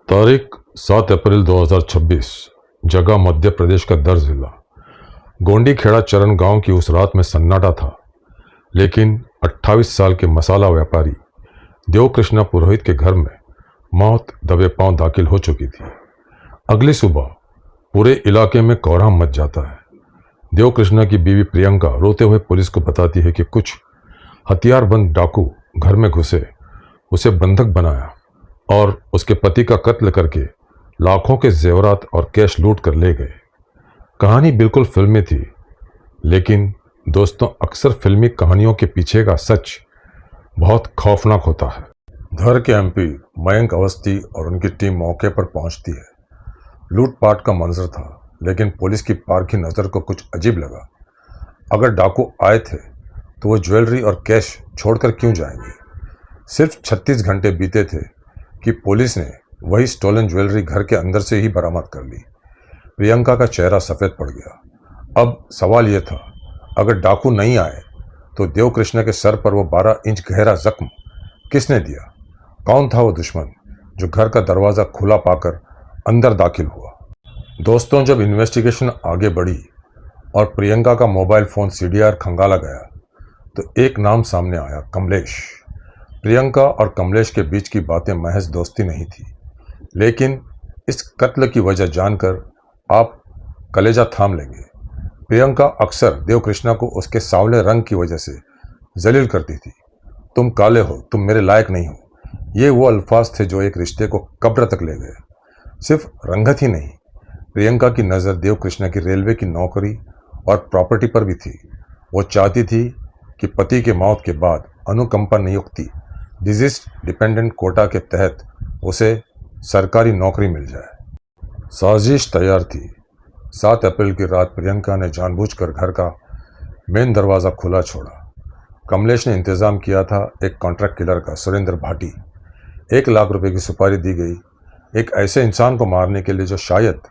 तारीख 7 अप्रैल 2026। जगह मध्य प्रदेश का दर जिला। गोंडी खेड़ा चरण गांव की उस रात में सन्नाटा था, लेकिन 28 साल के मसाला व्यापारी देवकृष्णा पुरोहित के घर में मौत दबे पांव दाखिल हो चुकी थी। अगली सुबह पूरे इलाके में कोहराम मच जाता है। देवकृष्णा की बीवी प्रियंका रोते हुए पुलिस को बताती है कि कुछ हथियारबंद डाकू घर में घुसे, उसे बंधक बनाया और उसके पति का कत्ल करके लाखों के जेवरात और कैश लूट कर ले गए। कहानी बिल्कुल फिल्मी थी, लेकिन दोस्तों अक्सर फिल्मी कहानियों के पीछे का सच बहुत खौफनाक होता है। धर के एमपी मयंक अवस्थी और उनकी टीम मौके पर पहुंचती है। लूटपाट का मंजर था, लेकिन पुलिस की पारखी नज़र को कुछ अजीब लगा। अगर डाकू आए थे तो वो ज्वेलरी और कैश छोड़कर क्यों जाएंगे? सिर्फ 36 घंटे बीते थे कि पुलिस ने वही स्टोलन ज्वेलरी घर के अंदर से ही बरामद कर ली। प्रियंका का चेहरा सफ़ेद पड़ गया। अब सवाल यह था, अगर डाकू नहीं आए तो देवकृष्णा के सर पर वो 12 इंच गहरा जख्म किसने दिया? कौन था वो दुश्मन जो घर का दरवाज़ा खुला पाकर अंदर दाखिल हुआ? दोस्तों, जब इन्वेस्टिगेशन आगे बढ़ी और प्रियंका का मोबाइल फ़ोन CDR खंगाला गया तो एक नाम सामने आया, कमलेश। प्रियंका और कमलेश के बीच की बातें महज दोस्ती नहीं थी, लेकिन इस कत्ल की वजह जानकर आप कलेजा थाम लेंगे। प्रियंका अक्सर देवकृष्णा को उसके सांवले रंग की वजह से जलील करती थी। तुम काले हो, तुम मेरे लायक नहीं हो। ये वो अल्फाज थे जो एक रिश्ते को कब्र तक ले गए। सिर्फ रंगत ही नहीं, प्रियंका की नज़र देवकृष्णा की रेलवे की नौकरी और प्रॉपर्टी पर भी थी। वो चाहती थी कि पति के मौत के बाद अनुकंपा नियुक्ति डिजीज डिपेंडेंट कोटा के तहत उसे सरकारी नौकरी मिल जाए। साजिश तैयार थी। 7 अप्रैल की रात प्रियंका ने जानबूझकर घर का मेन दरवाज़ा खुला छोड़ा। कमलेश ने इंतज़ाम किया था एक कॉन्ट्रैक्ट किलर का, सुरेंद्र भाटी। 1 लाख रुपए की सुपारी दी गई एक ऐसे इंसान को मारने के लिए जो शायद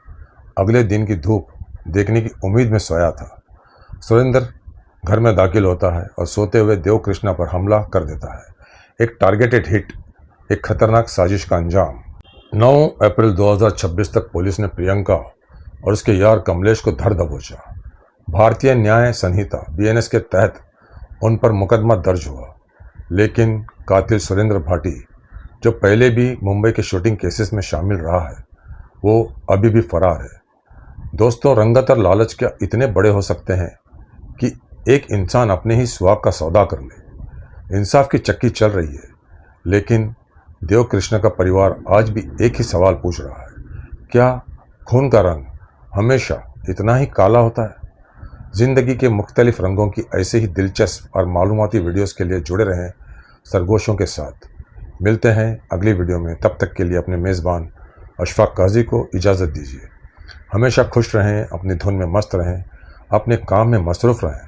अगले दिन की धूप देखने की उम्मीद में सोया था। सुरेंद्र घर में दाखिल होता है और सोते हुए देवकृष्णा पर हमला कर देता है। एक टारगेटेड हिट, एक खतरनाक साजिश का अंजाम। 9 अप्रैल 2026 तक पुलिस ने प्रियंका और उसके यार कमलेश को धर दबोचा। भारतीय न्याय संहिता BNS के तहत उन पर मुकदमा दर्ज हुआ, लेकिन कातिल सुरेंद्र भाटी, जो पहले भी मुंबई के शूटिंग केसेस में शामिल रहा है, वो अभी भी फरार है। दोस्तों, रंगत और लालच क्या इतने बड़े हो सकते हैं कि एक इंसान अपने ही सुहाग का सौदा कर ले? इंसाफ की चक्की चल रही है, लेकिन देवकृष्णा का परिवार आज भी एक ही सवाल पूछ रहा है, क्या खून का रंग हमेशा इतना ही काला होता है? जिंदगी के मुख्तलिफ रंगों की ऐसे ही दिलचस्प और मालूमाती वीडियोस के लिए जुड़े रहें सरगोशों के साथ। मिलते हैं अगली वीडियो में। तब तक के लिए अपने मेज़बान अशफाक काजी को इजाज़त दीजिए। हमेशा खुश रहें, अपनी धुन में मस्त रहें, अपने काम में मसरूफ़ रहें।